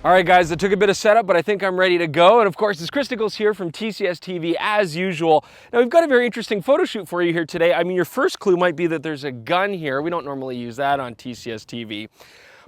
All right, guys, it took a bit of setup, but I think I'm ready to go. And of course, it's Chris Niccolls here from TCSTV as usual. Now, we've got a very interesting photo shoot for you here today. I mean, your first clue might be that there's a gun here. We don't normally use that on TCSTV.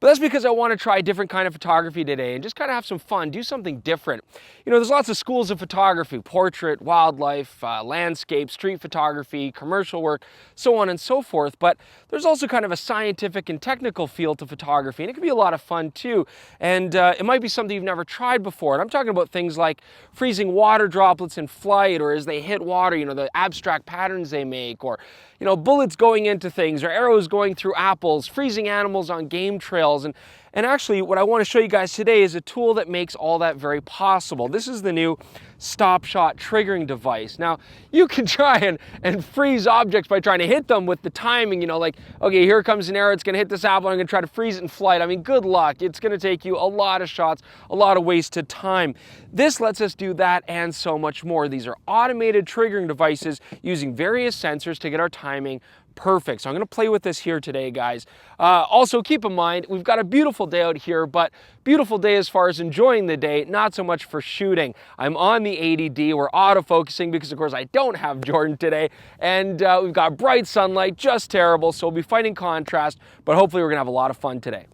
But that's because I want to try a different kind of photography today and just kind of have some fun, do something different. You know, there's lots of schools of photography: portrait, wildlife, landscape, street photography, commercial work, so on and so forth. But there's also kind of a scientific and technical feel to photography, and it can be a lot of fun too. And it might be something you've never tried before. And I'm talking about things like freezing water droplets in flight, or as they hit water, you know, the abstract patterns they make, or you know, bullets going into things, or arrows going through apples, freezing animals on game trails. And actually, what I want to show you guys today is a tool that makes all that very possible. This is the new StopShot triggering device. Now, you can try and freeze objects by trying to hit them with the timing, you know, like, okay, here comes an arrow, it's going to hit this apple, I'm going to try to freeze it in flight. I mean, good luck. It's going to take you a lot of shots, a lot of wasted time. This lets us do that and so much more. These are automated triggering devices using various sensors to get our timing perfect. So I'm going to play with this here today, guys. Also, keep in mind, we've got a beautiful day out here, but beautiful day as far as enjoying the day, not so much for shooting. I'm on the 80D. We're autofocusing because, of course, I don't have Jordan today. And we've got bright sunlight, just terrible. So we'll be fighting contrast, but hopefully we're going to have a lot of fun today.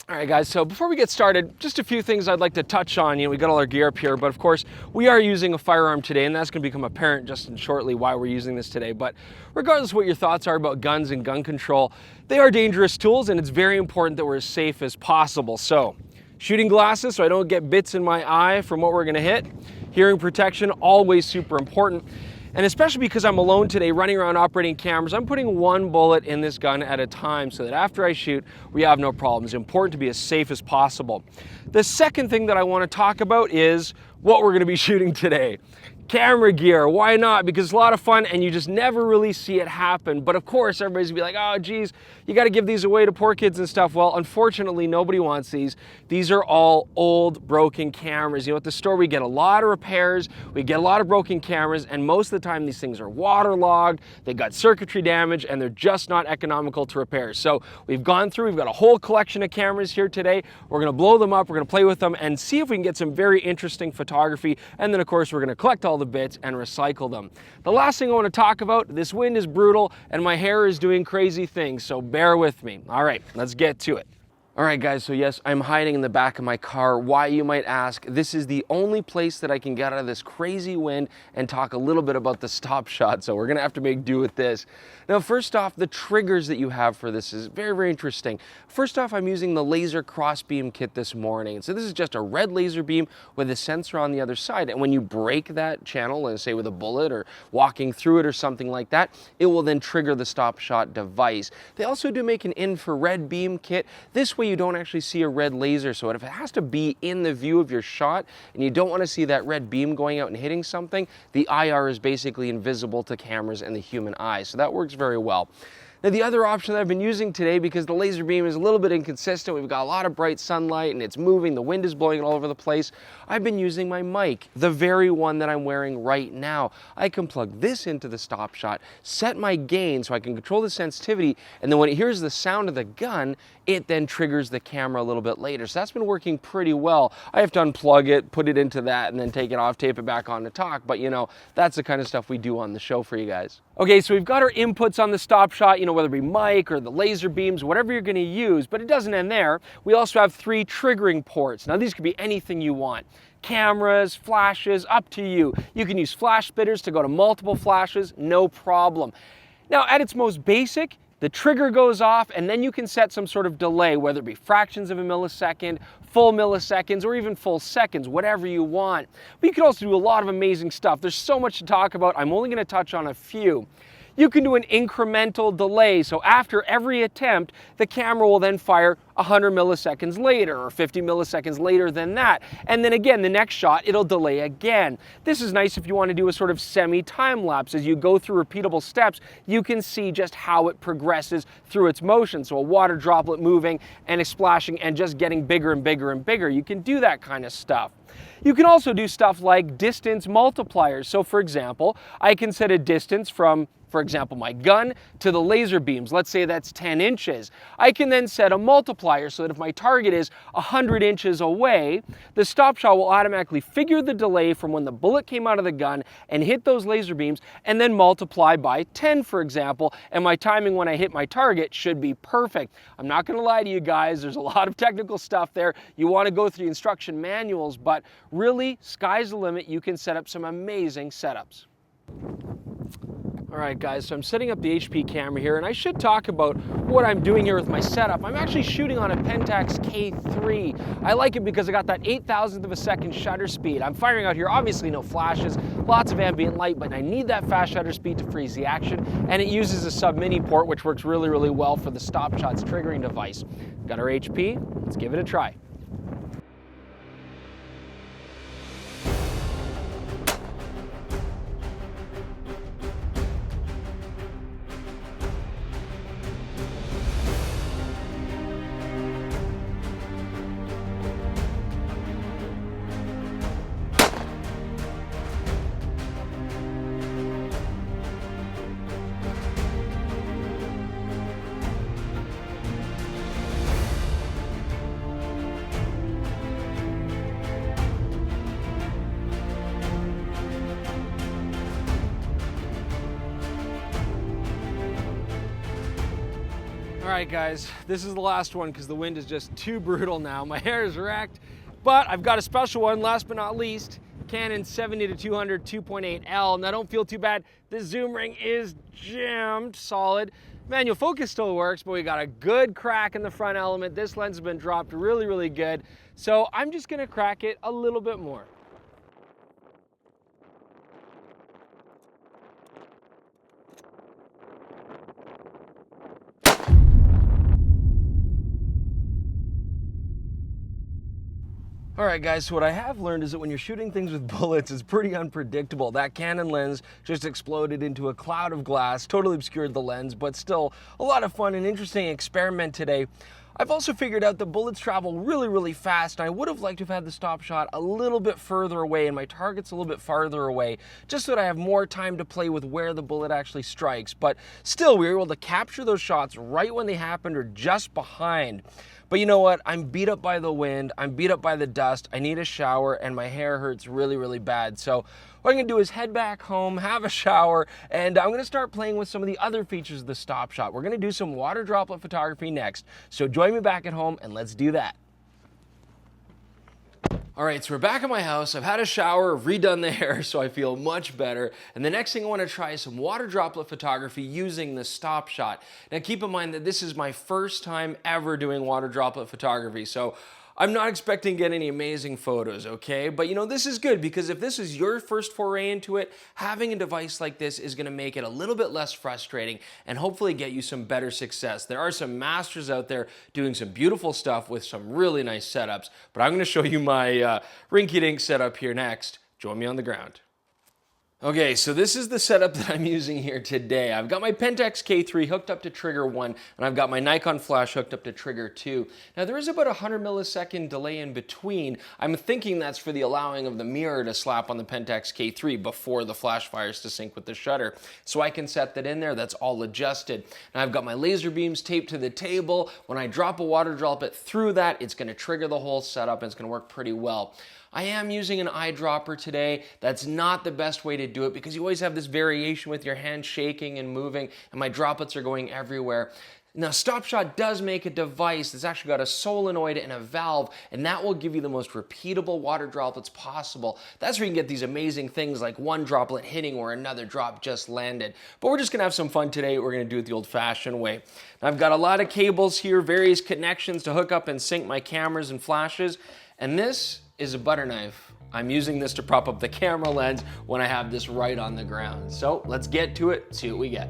All right, guys, so before we get started, just a few things I'd like to touch on. You know, we got all our gear up here, but of course, we are using a firearm today, and that's going to become apparent just shortly why we're using this today. But regardless of what your thoughts are about guns and gun control, they are dangerous tools, and it's very important that we're as safe as possible. So, shooting glasses so I don't get bits in my eye from what we're going to hit. Hearing protection, always super important. And especially because I'm alone today running around operating cameras, I'm putting one bullet in this gun at a time so that after I shoot, we have no problems. It's important to be as safe as possible. The second thing that I want to talk about is what we're going to be shooting today. Camera gear, why not? Because it's a lot of fun and you just never really see it happen. But of course, everybody's gonna be like, oh geez, you gotta give these away to poor kids and stuff. Well, unfortunately, nobody wants these. These are all old, broken cameras. You know, at the store, we get a lot of repairs, we get a lot of broken cameras, and most of the time these things are waterlogged, they got circuitry damage, and they're just not economical to repair. So we've gone through, we've got a whole collection of cameras here today. We're gonna blow them up, we're gonna play with them, and see if we can get some very interesting photography. And then of course, we're gonna collect all the bits and recycle them. The last thing I want to talk about, this wind is brutal and my hair is doing crazy things, so bear with me. All right, let's get to it. All right, guys, so yes, I'm hiding in the back of my car. Why, you might ask? This is the only place that I can get out of this crazy wind and talk a little bit about the StopShot, so we're gonna have to make do with this. Now, first off, the triggers that you have for this is very, very interesting. First off, I'm using the laser crossbeam kit this morning. So this is just a red laser beam with a sensor on the other side. And when you break that channel, let's say with a bullet or walking through it or something like that, it will then trigger the StopShot device. They also do make an infrared beam kit. This way you don't actually see a red laser. So if it has to be in the view of your shot and you don't want to see that red beam going out and hitting something, the IR is basically invisible to cameras and the human eye. So that works very well. Now, the other option that I've been using today, because the laser beam is a little bit inconsistent, we've got a lot of bright sunlight and it's moving, the wind is blowing it all over the place, I've been using my mic, the very one that I'm wearing right now. I can plug this into the StopShot, set my gain so I can control the sensitivity, and then when it hears the sound of the gun, it then triggers the camera a little bit later. So that's been working pretty well. I have to unplug it, put it into that, and then take it off, tape it back on to talk, but you know, that's the kind of stuff we do on the show for you guys. Okay, so we've got our inputs on the StopShot, you know, whether it be mic or the laser beams, whatever you're gonna use, but it doesn't end there. We also have 3 triggering ports. Now, these could be anything you want. Cameras, flashes, up to you. You can use flash spitters to go to multiple flashes, no problem. Now, at its most basic, the trigger goes off and then you can set some sort of delay, whether it be fractions of a millisecond, full milliseconds, or even full seconds, whatever you want. But you can also do a lot of amazing stuff. There's so much to talk about. I'm only gonna touch on a few. You can do an incremental delay. So after every attempt, the camera will then fire 100 milliseconds later or 50 milliseconds later than that. And then again, the next shot, it'll delay again. This is nice if you want to do a sort of semi-time lapse. As you go through repeatable steps, you can see just how it progresses through its motion. So a water droplet moving and it's splashing and just getting bigger and bigger and bigger. You can do that kind of stuff. You can also do stuff like distance multipliers. So for example, I can set a distance from for example, my gun to the laser beams. Let's say that's 10 inches. I can then set a multiplier so that if my target is 100 inches away, the StopShot will automatically figure the delay from when the bullet came out of the gun and hit those laser beams, and then multiply by 10, for example, and my timing when I hit my target should be perfect. I'm not going to lie to you guys, there's a lot of technical stuff there. You want to go through the instruction manuals, but really, sky's the limit. You can set up some amazing setups. All right, guys, so I'm setting up the HP camera here, and I should talk about what I'm doing here with my setup. I'm actually shooting on a Pentax K3. I like it because I got that 8,000th of a second shutter speed. I'm firing out here, obviously no flashes, lots of ambient light, but I need that fast shutter speed to freeze the action, and it uses a sub-mini port, which works really, really well for the StopShot's triggering device. Got our HP, let's give it a try. All right, guys, this is the last one because the wind is just too brutal now. My hair is wrecked, but I've got a special one, last but not least, Canon 70-200 2.8L. Now don't feel too bad, this zoom ring is jammed solid. Manual focus still works, but we got a good crack in the front element. This lens has been dropped really, really good. So I'm just gonna crack it a little bit more. All right, guys, so what I have learned is that when you're shooting things with bullets, it's pretty unpredictable. That Canon lens just exploded into a cloud of glass, totally obscured the lens, but still a lot of fun and interesting experiment today. I've also figured out that bullets travel really, really fast, and I would have liked to have had the StopShot a little bit further away and my target's a little bit farther away, just so that I have more time to play with where the bullet actually strikes. But still, we were able to capture those shots right when they happened or just behind. But you know what? I'm beat up by the wind, I'm beat up by the dust, I need a shower, and my hair hurts really, really bad. So what I'm gonna do is head back home, have a shower, and I'm gonna start playing with some of the other features of the StopShot. We're gonna do some water droplet photography next. So join me back at home and let's do that. All right, so we're back at my house. I've had a shower, redone the hair, so I feel much better. And the next thing I want to try is some water droplet photography using the StopShot. Now keep in mind that this is my first time ever doing water droplet photography, so I'm not expecting to get any amazing photos, okay? But you know, this is good because if this is your first foray into it, having a device like this is gonna make it a little bit less frustrating and hopefully get you some better success. There are some masters out there doing some beautiful stuff with some really nice setups, but I'm gonna show you my rinky-dink setup here next. Join me on the ground. Okay, so this is the setup that I'm using here today. I've got my Pentax K3 hooked up to trigger 1, and I've got my Nikon flash hooked up to trigger 2. Now there is about a 100 millisecond delay in between. I'm thinking that's for the allowing of the mirror to slap on the Pentax K3 before the flash fires to sync with the shutter. So I can set that in there, that's all adjusted. Now I've got my laser beams taped to the table. When I drop a water droplet through that, it's gonna trigger the whole setup and it's gonna work pretty well. I am using an eyedropper today. That's not the best way to do it because you always have this variation with your hand shaking and moving, and my droplets are going everywhere. Now, StopShot does make a device that's actually got a solenoid and a valve, and that will give you the most repeatable water droplets possible. That's where you can get these amazing things like one droplet hitting where another drop just landed. But we're just gonna have some fun today. We're gonna do it the old-fashioned way. Now, I've got a lot of cables here, various connections to hook up and sync my cameras and flashes, and this is a butter knife. I'm using this to prop up the camera lens when I have this right on the ground. So let's get to it, see what we get.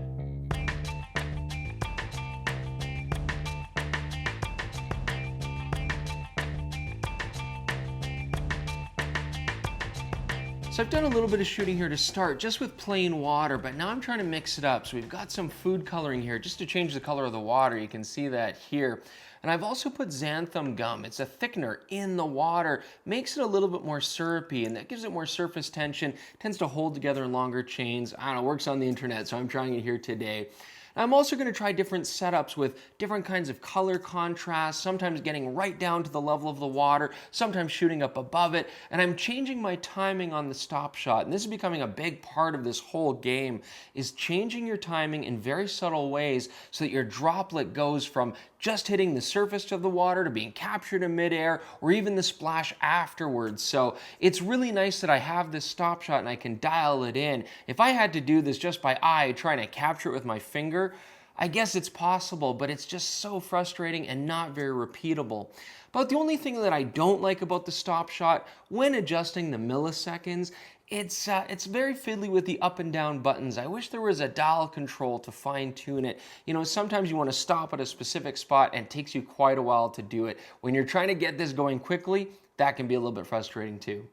So I've done a little bit of shooting here to start, just with plain water, but now I'm trying to mix it up. So we've got some food coloring here, just to change the color of the water. You can see that here. And I've also put xanthan gum. It's a thickener in the water, makes it a little bit more syrupy, and that gives it more surface tension, tends to hold together in longer chains. I don't know, it works on the internet, so I'm trying it here today. I'm also going to try different setups with different kinds of color contrast, sometimes getting right down to the level of the water, sometimes shooting up above it, and I'm changing my timing on the StopShot. And this is becoming a big part of this whole game, is changing your timing in very subtle ways so that your droplet goes from just hitting the surface of the water to being captured in midair, or even the splash afterwards. So it's really nice that I have this StopShot and I can dial it in. If I had to do this just by eye, trying to capture it with my finger, I guess it's possible, but it's just so frustrating and not very repeatable. But the only thing that I don't like about the StopShot when adjusting the milliseconds, it's very fiddly with the up and down buttons. I wish there was a dial control to fine tune it. You know, sometimes you want to stop at a specific spot and it takes you quite a while to do it. When you're trying to get this going quickly, that can be a little bit frustrating too.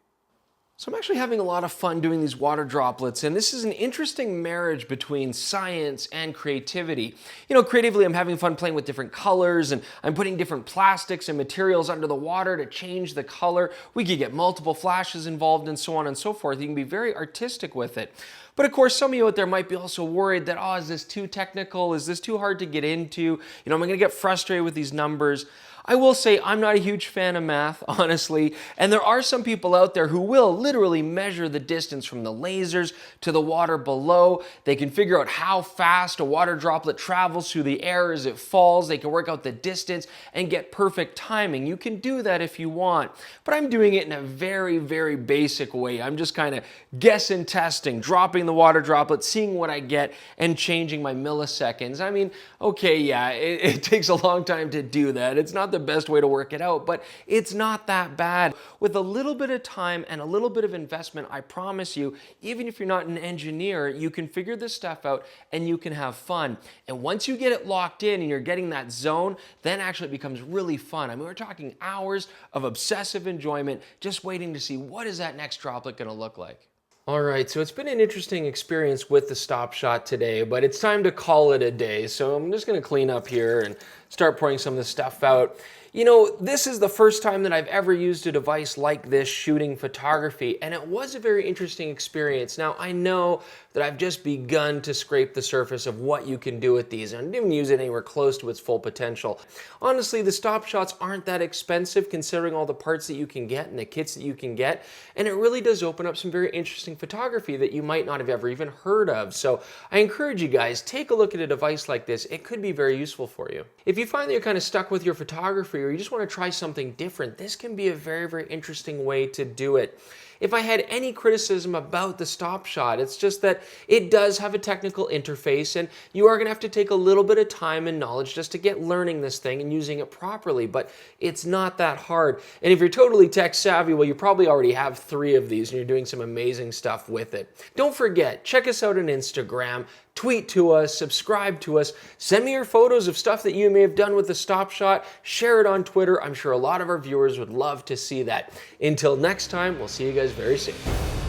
So I'm actually having a lot of fun doing these water droplets, and this is an interesting marriage between science and creativity. You know, creatively I'm having fun playing with different colors, and I'm putting different plastics and materials under the water to change the color. We could get multiple flashes involved and so on and so forth. You can be very artistic with it. But of course, some of you out there might be also worried that, oh, is this too technical? Is this too hard to get into? You know, am I going to get frustrated with these numbers? I will say I'm not a huge fan of math, honestly, and there are some people out there who will literally measure the distance from the lasers to the water below. They can figure out how fast a water droplet travels through the air as it falls. They can work out the distance and get perfect timing. You can do that if you want, but I'm doing it in a very, very basic way. I'm just kind of guessing, testing, dropping the water droplet, seeing what I get, and changing my milliseconds. I mean, okay, yeah, it takes a long time to do that. It's not the best way to work it out, but it's not that bad. With a little bit of time and a little bit of investment, I promise you, even if you're not an engineer, you can figure this stuff out and you can have fun. And once you get it locked in and you're getting that zone, then actually it becomes really fun. I mean, we're talking hours of obsessive enjoyment just waiting to see what is that next droplet going to look like. All right, so it's been an interesting experience with the StopShot today, but it's time to call it a day. So I'm just going to clean up here and start pouring some of this stuff out. You know, this is the first time that I've ever used a device like this shooting photography, and it was a very interesting experience. Now, I know that I've just begun to scrape the surface of what you can do with these, and I didn't even use it anywhere close to its full potential. Honestly, the StopShots aren't that expensive considering all the parts that you can get and the kits that you can get, and it really does open up some very interesting photography that you might not have ever even heard of. So I encourage you guys, take a look at a device like this. It could be very useful for you. If you find that you're kind of stuck with your photography or you just want to try something different, this can be a very, very interesting way to do it. If I had any criticism about the StopShot, it's just that it does have a technical interface and you are going to have to take a little bit of time and knowledge just to get learning this thing and using it properly, but it's not that hard. And if you're totally tech savvy, well, you probably already have 3 of these and you're doing some amazing stuff with it. Don't forget, check us out on Instagram, tweet to us, subscribe to us, send me your photos of stuff that you may have done with the StopShot, share it on Twitter. I'm sure a lot of our viewers would love to see that. Until next time, we'll see you guys very soon.